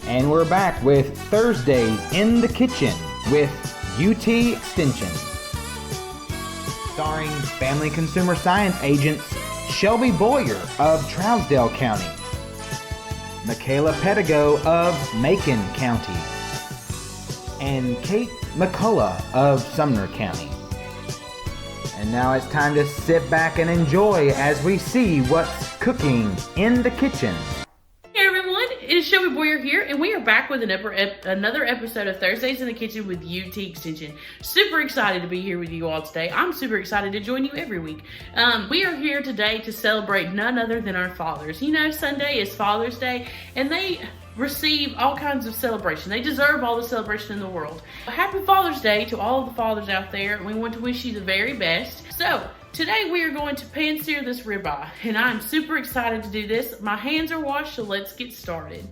And we're back with Thursdays in the Kitchen with UT Extension. Starring Family Consumer Science agents Shelby Boyer of Trousdale County, Michaela Pedigo of Macon County, and Kate McCullough of Sumner County. And now it's time to sit back and enjoy as we see what's cooking in the kitchen. Hey everyone, it is Shelby Boyer here, and we are back with another episode of Thursdays in the Kitchen with UT Extension. Super excited to be here with you all today. I'm super excited to join you every week. We are here today to celebrate none other than our fathers. You know, Sunday is Father's Day, and they receive all kinds of celebration. They deserve all the celebration in the world. Happy Father's Day to all of the fathers out there, and we want to wish you the very best. So, today we are going to pan sear this ribeye, and I'm super excited to do this. My hands are washed, so let's get started.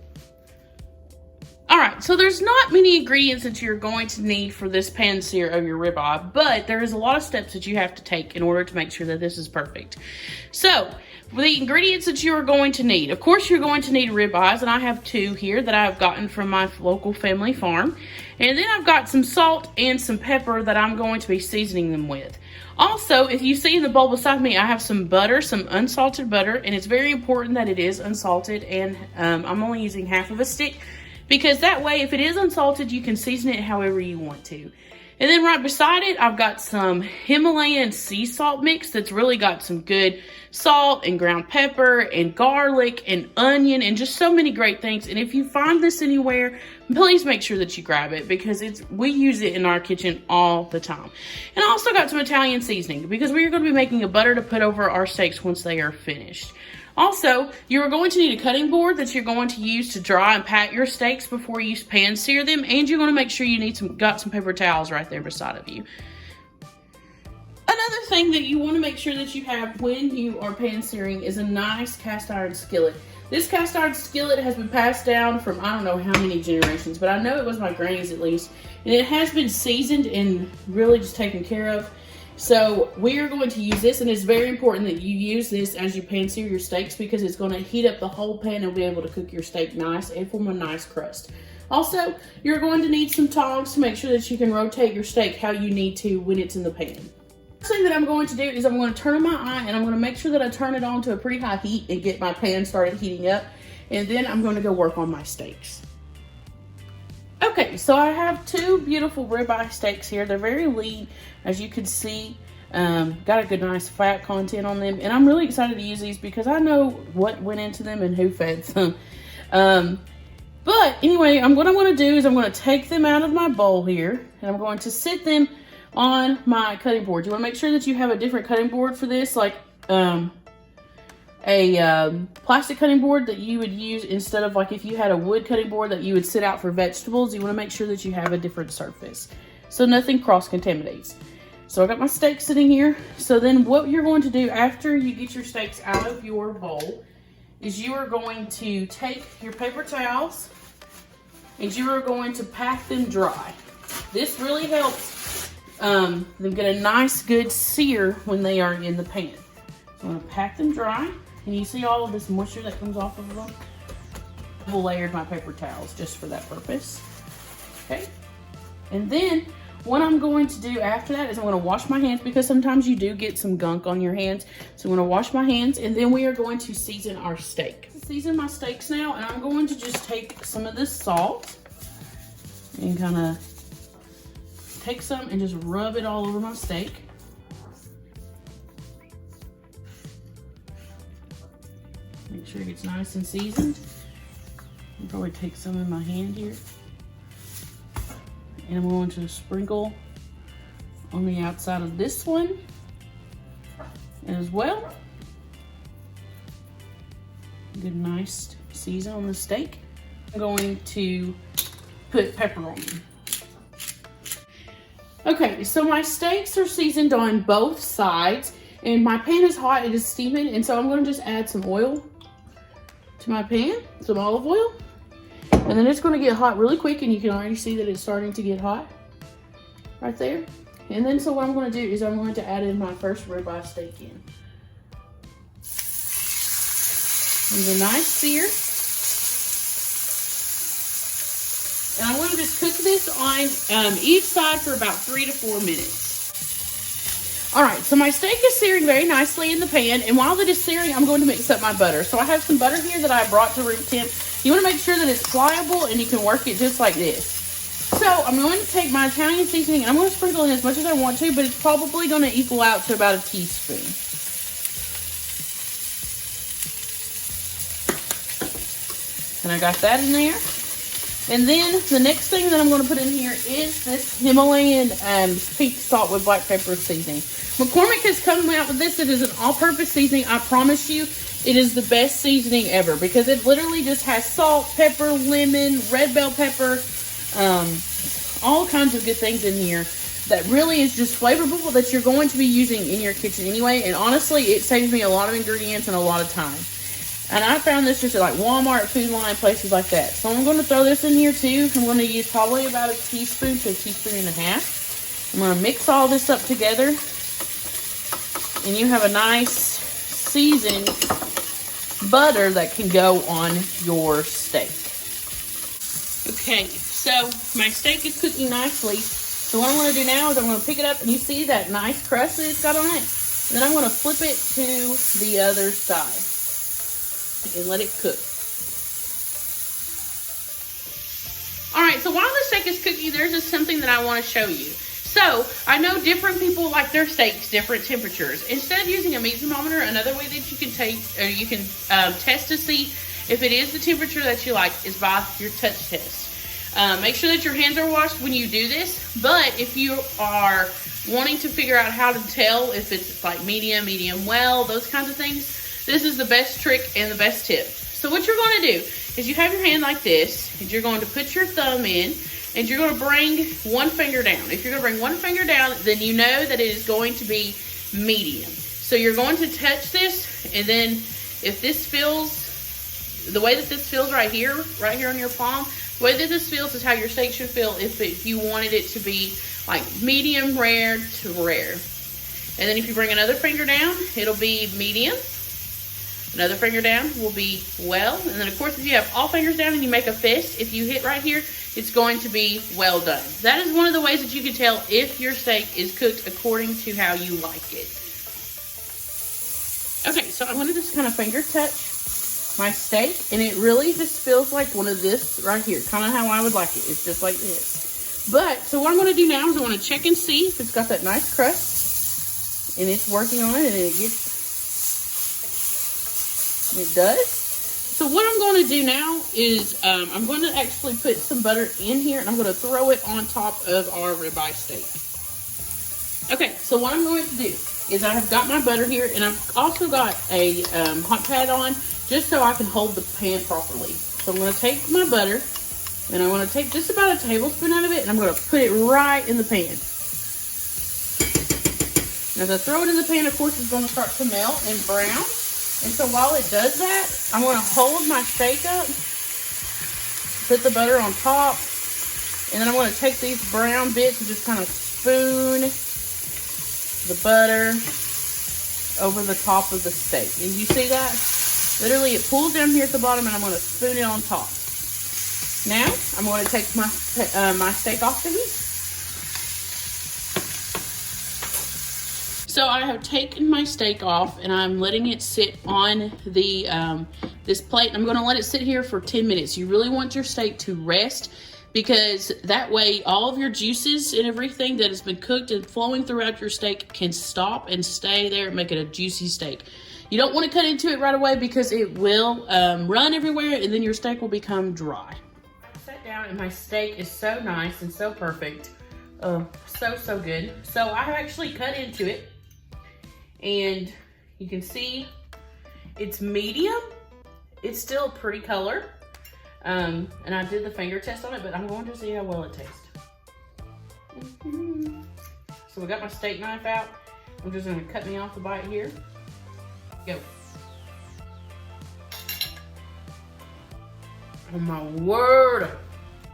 Alright, so there's not many ingredients that you're going to need for this pan sear of your ribeye, but there is a lot of steps that you have to take in order to make sure that this is perfect. So, the ingredients that you are going to need. Of course, you're going to need ribeyes, and I have 2 here that I've gotten from my local family farm. And then I've got some salt and some pepper that I'm going to be seasoning them with. Also, if you see in the bowl beside me, I have some butter, some unsalted butter, and it's very important that it is unsalted, and I'm only using half of a stick, because that way, if it is unsalted, you can season it however you want to. And then right beside it, I've got some Himalayan sea salt mix that's really got some good salt and ground pepper and garlic and onion and just so many great things. And if you find this anywhere, please make sure that you grab it, because we use it in our kitchen all the time. And I also got some Italian seasoning, because we are going to be making a butter to put over our steaks once they are finished. Also, you're going to need a cutting board that you're going to use to dry and pat your steaks before you pan sear them, and you're going to make sure you got some paper towels right there beside of you. Another thing that you want to make sure that you have when you are pan searing is a nice cast iron skillet. This cast iron skillet has been passed down from I don't know how many generations, but I know it was my granny's at least, and it has been seasoned and really just taken care of. So we are going to use this, and it's very important that you use this as you pan sear your steaks, because it's going to heat up the whole pan and be able to cook your steak nice and form a nice crust. Also, you're going to need some tongs to make sure that you can rotate your steak how you need to when it's in the pan. First thing that I'm going to do is I'm going to turn on my eye, and I'm going to make sure that I turn it on to a pretty high heat and get my pan started heating up, and then I'm going to go work on my steaks. Okay, so I have 2 beautiful ribeye steaks here. They're very lean, as you can see. Got a good nice fat content on them, and I'm really excited to use these because I know what went into them and who fed them. But anyway, what I'm going to do is I'm going to take them out of my bowl here, and I'm going to sit them on my cutting board. You want to make sure that you have a different cutting board for this, like a plastic cutting board that you would use instead of, like, if you had a wood cutting board that you would sit out for vegetables. You want to make sure that you have a different surface so nothing cross-contaminates. So I got my steak sitting here. So then what you're going to do after you get your steaks out of your bowl is you are going to take your paper towels and you are going to pat them dry. This really helps them get a nice good sear when they are in the pan. So I'm going to pat them dry. And you see all of this moisture that comes off of them? I've layered my paper towels just for that purpose. Okay. And then what I'm going to do after that is I'm going to wash my hands, because sometimes you do get some gunk on your hands. So I'm going to wash my hands, and then we are going to season our steak. Season my steaks now, and I'm going to just take some of this salt and kind of take some and just rub it all over my steak. Make sure it gets nice and seasoned. I'll probably take some in my hand here. And I'm going to sprinkle on the outside of this one as well. Good nice season on the steak. I'm going to put pepper on them. Okay, so my steaks are seasoned on both sides, and my pan is hot, it is steaming, and so I'm going to just add some oil to my pan, some olive oil, and then it's going to get hot really quick, and you can already see that it's starting to get hot right there. And then so what I'm going to do is I'm going to add in my first ribeye steak in. And a nice sear. just cook this on each side for about 3 to 4 minutes. All right, so my steak is searing very nicely in the pan, and while it is searing, I'm going to mix up my butter. So I have some butter here that I brought to room temp. You want to make sure that it's pliable and you can work it just like this. So I'm going to take my Italian seasoning and I'm going to sprinkle in as much as I want to, but it's probably going to equal out to about a teaspoon. And I got that in there. And then the next thing that I'm going to put in here is this Himalayan pink salt with black pepper seasoning. McCormick has come out with this. It is an all-purpose seasoning. I promise you, it is the best seasoning ever because it literally just has salt, pepper, lemon, red bell pepper, all kinds of good things in here that really is just flavorful that you're going to be using in your kitchen anyway. And honestly, it saves me a lot of ingredients and a lot of time. And I found this just at like Walmart, Food Line, places like that. So I'm going to throw this in here too. I'm going to use probably about a teaspoon to a teaspoon and a half. I'm going to mix all this up together. And you have a nice seasoned butter that can go on your steak. Okay, so my steak is cooking nicely. So what I'm going to do now is I'm going to pick it up and you see that nice crust that it's got on it. And then I'm going to flip it to the other side and let it cook. Alright, so while the steak is cooking, there's just something that I want to show you. So, I know different people like their steaks different temperatures. Instead of using a meat thermometer, another way that you can test to see if it is the temperature that you like is by your touch test. Make sure that your hands are washed when you do this, but if you are wanting to figure out how to tell if it's like medium, medium well, those kinds of things, this is the best trick and the best tip. So what you're going to do is you have your hand like this, and you're going to put your thumb in, and you're going to bring one finger down. If you're going to bring one finger down, then you know that it is going to be medium. So you're going to touch this, and then if this feels, the way that this feels right here on your palm, the way that this feels is how your steak should feel if you wanted it to be like medium rare to rare. And then if you bring another finger down, it'll be medium. Another finger down will be well. And then of course, if you have all fingers down and you make a fist, if you hit right here, it's going to be well done. That is one of the ways that you can tell if your steak is cooked according to how you like it. Okay, so I'm going to just kind of finger touch my steak, and it really just feels like one of this right here, kind of how I would like it. It's just like this. But, so what I'm going to do now is I want to check and see if it's got that nice crust, and it's working on it, and it does. So what I'm going to do now is I'm going to actually put some butter in here, and I'm going to throw it on top of our ribeye steak. Okay, so what I'm going to do is I have got my butter here, and I've also got a hot pad on, just so I can hold the pan properly. So I'm going to take my butter, and I'm going to take just about a tablespoon out of it, and I'm going to put it right in the pan. And as I throw it in the pan, of course, it's going to start to melt and brown. And so while it does that, I'm going to hold my steak up, put the butter on top, and then I'm going to take these brown bits and just kind of spoon the butter over the top of the steak. And you see that? Literally, it pulls down here at the bottom, and I'm going to spoon it on top. Now, I'm going to take my steak off the heat. So I have taken my steak off, and I'm letting it sit on the this plate. I'm going to let it sit here for 10 minutes. You really want your steak to rest, because that way all of your juices and everything that has been cooked and flowing throughout your steak can stop and stay there and make it a juicy steak. You don't want to cut into it right away, because it will run everywhere, and then your steak will become dry. I sat down, and my steak is so nice and so perfect. So good. So I have actually cut into it, and you can see it's medium. It's still a pretty color. And I did the finger test on it, but I'm going to see how well it tastes. So we got my steak knife out. I'm just going to cut me off the bite here. Go. Oh my word.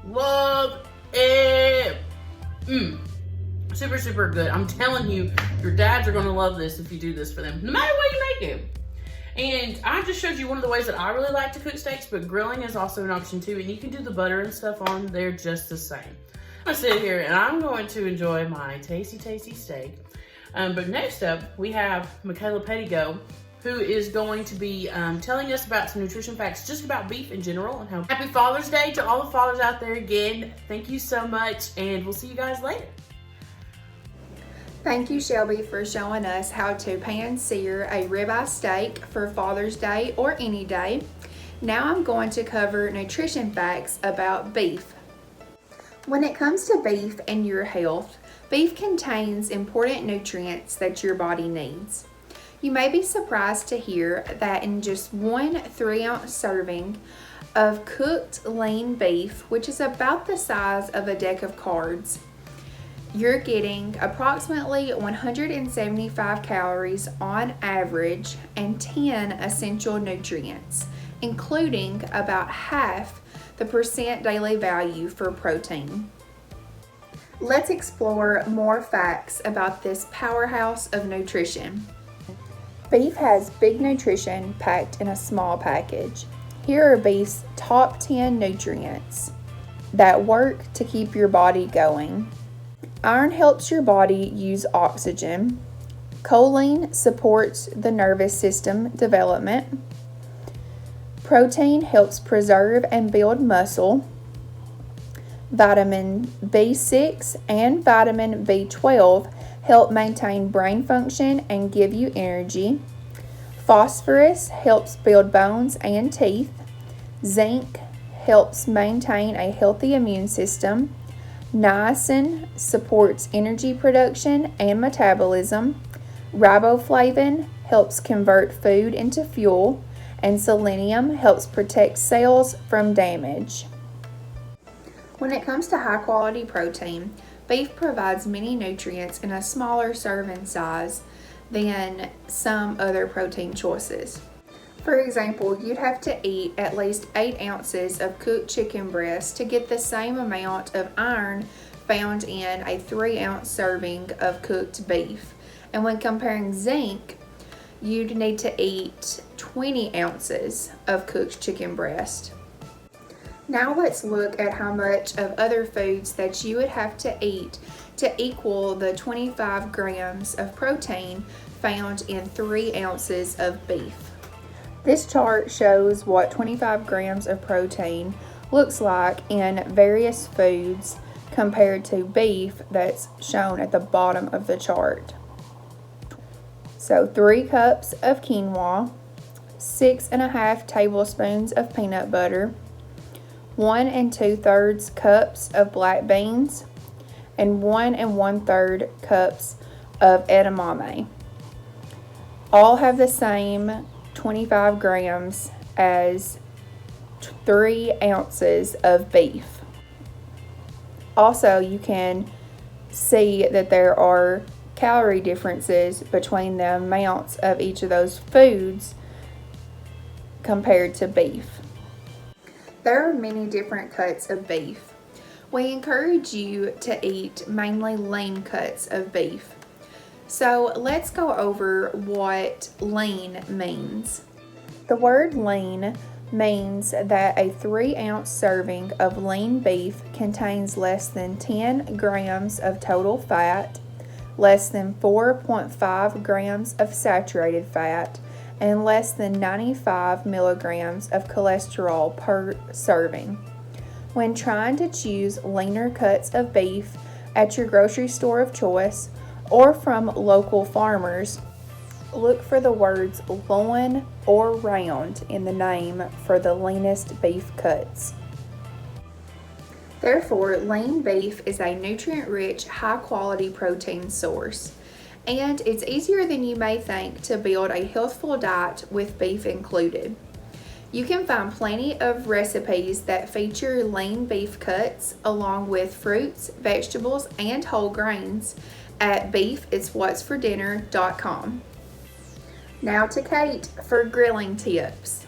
Love it. Super good. I'm telling you, your dads are going to love this if you do this for them, no matter what you make it. And I just showed you one of the ways that I really like to cook steaks, but grilling is also an option too. And you can do the butter and stuff on there just the same. I'm gonna sit here and I'm going to enjoy my tasty, tasty steak. But next up, we have Michaela Pettigo, who is going to be telling us about some nutrition facts just about beef in general. And how happy Father's Day to all the fathers out there again. Thank you so much, and we'll see you guys later. Thank you, Shelby, for showing us how to pan sear a ribeye steak for Father's Day or any day. Now I'm going to cover nutrition facts about beef. When it comes to beef and your health, beef contains important nutrients that your body needs. You may be surprised to hear that in just one 3-ounce serving of cooked lean beef, which is about the size of a deck of cards, you're getting approximately 175 calories on average and 10 essential nutrients, including about half the percent daily value for protein. Let's explore more facts about this powerhouse of nutrition. Beef has big nutrition packed in a small package. Here are beef's top 10 nutrients that work to keep your body going. Iron helps your body use oxygen. Choline supports the nervous system development. Protein helps preserve and build muscle. Vitamin B6 and vitamin B12 help maintain brain function and give you energy. Phosphorus helps build bones and teeth. Zinc helps maintain a healthy immune system. Niacin supports energy production and metabolism. Riboflavin helps convert food into fuel. And selenium helps protect cells from damage. When it comes to high quality protein, beef provides many nutrients in a smaller serving size than some other protein choices. For example, you'd have to eat at least 8 ounces of cooked chicken breast to get the same amount of iron found in a 3-ounce serving of cooked beef. And when comparing zinc, you'd need to eat 20 ounces of cooked chicken breast. Now let's look at how much of other foods that you would have to eat to equal the 25 grams of protein found in 3 ounces of beef. This chart shows what 25 grams of protein looks like in various foods compared to beef that's shown at the bottom of the chart. So 3 cups of quinoa, 6.5 tablespoons of peanut butter, 1 2/3 cups of black beans, and 1 1/3 cups of edamame. All have the same 25 grams as 3 ounces of beef. Also, you can see that there are calorie differences between the amounts of each of those foods compared to beef. There are many different cuts of beef. We encourage you to eat mainly lean cuts of beef. So let's go over what lean means. The word lean means that a 3-ounce serving of lean beef contains less than 10 grams of total fat, less than 4.5 grams of saturated fat, and less than 95 milligrams of cholesterol per serving. When trying to choose leaner cuts of beef at your grocery store of choice or from local farmers, look for the words loin or round in the name for the leanest beef cuts. Therefore, lean beef is a nutrient-rich, high-quality protein source, and it's easier than you may think to build a healthful diet with beef included. You can find plenty of recipes that feature lean beef cuts along with fruits, vegetables, and whole grains at beefiswhatsfordinner.com. Now to Kate for grilling tips.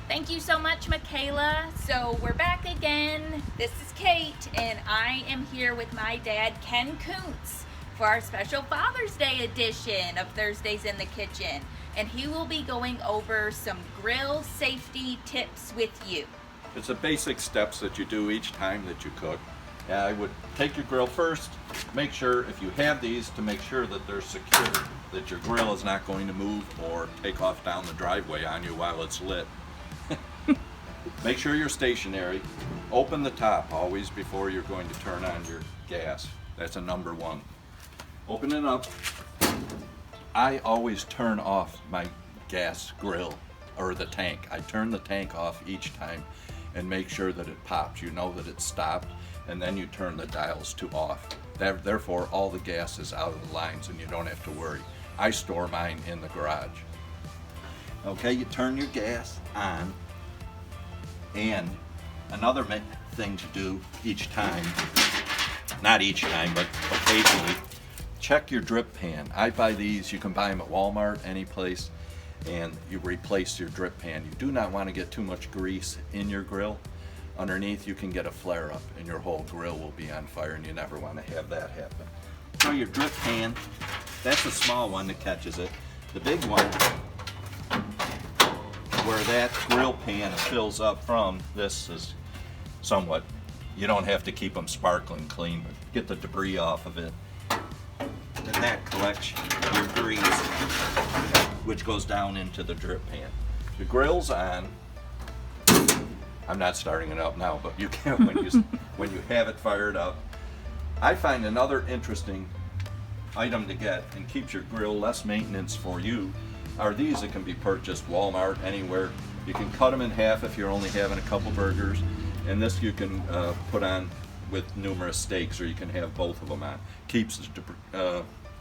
Thank you so much, Michaela. So we're back again. This is Kate, and I am here with my dad, Ken Kuntz, for our special Father's Day edition of Thursdays in the Kitchen. and he will be going over some grill safety tips with you. It's the basic steps that you do each time that you cook. I would take your grill first, make sure if you have these to make sure that they're secure, that your grill is not going to move or take off down the driveway on you while it's lit. Make sure you're stationary. Open the top always before you're going to turn on your gas. That's a number one. Open it up. I always turn off my gas grill or the tank. I turn the tank off each time and make sure that it pops. You know that it's stopped, and then you turn the dials to off. Therefore, all the gas is out of the lines and you don't have to worry. I store mine in the garage. Okay, you turn your gas on, and another thing to do each time, not each time, but occasionally, check your drip pan. I buy these, you can buy them at Walmart, any place, and you replace your drip pan. You do not want to get too much grease in your grill. Underneath you can get a flare up and your whole grill will be on fire, and you never want to have that happen. So your drip pan, that's a small one that catches it. The big one, where that grill pan fills up from, this is somewhat, you don't have to keep them sparkling clean, but get the debris off of it. And that collects your grease, which goes down into the drip pan. The grill's on. I'm not starting it up now, but you can when you have it fired up. I find another interesting item to get and keeps your grill less maintenance for you are these that can be purchased Walmart, anywhere. You can cut them in half if you're only having a couple burgers, and this you can put on with numerous steaks, or you can have both of them on. Keeps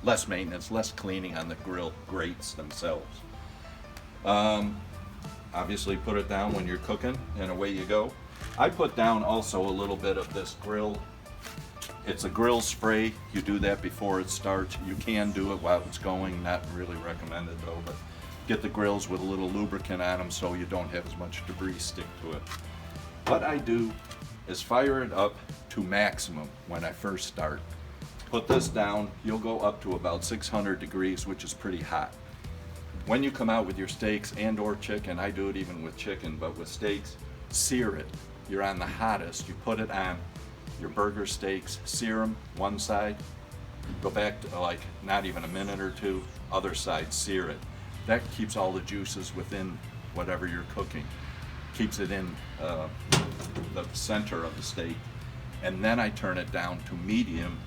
less maintenance, less cleaning on the grill grates themselves. Obviously put it down when you're cooking and away you go. I put down also a little bit of this grill. It's a grill spray. You do that before it starts. You can do it while it's going, not really recommended though, but get the grills with a little lubricant on them so you don't have as much debris stick to it. What I do is fire it up to maximum when I first start. Put this down, you'll go up to about 600 degrees, which is pretty hot. When you come out with your steaks and or chicken, I do it even with chicken, but with steaks, sear it. You're on the hottest, you put it on your burger steaks, sear them one side, go back to like not even a minute or two, other side, sear it. That keeps all the juices within whatever you're cooking. Keeps it in the center of the steak. And then I turn it down to medium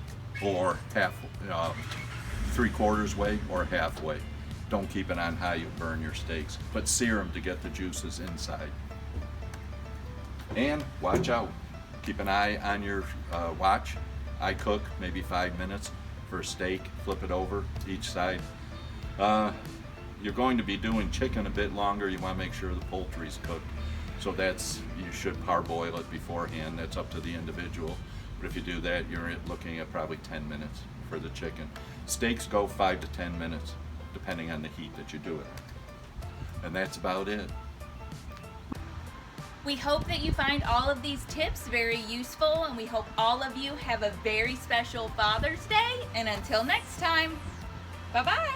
or half, 3/4 way or halfway. Don't keep it on high, you burn your steaks, but sear them to get the juices inside. And watch out. Keep an eye on your watch. I cook maybe 5 minutes for a steak, flip it over each side. You're going to be doing chicken a bit longer. You want to make sure the poultry's cooked. So you should parboil it beforehand. That's up to the individual. But if you do that, you're looking at probably 10 minutes for the chicken. Steaks go 5 to 10 minutes, depending on the heat that you do it. And that's about it. We hope that you find all of these tips very useful, and we hope all of you have a very special Father's Day. And until next time, bye-bye.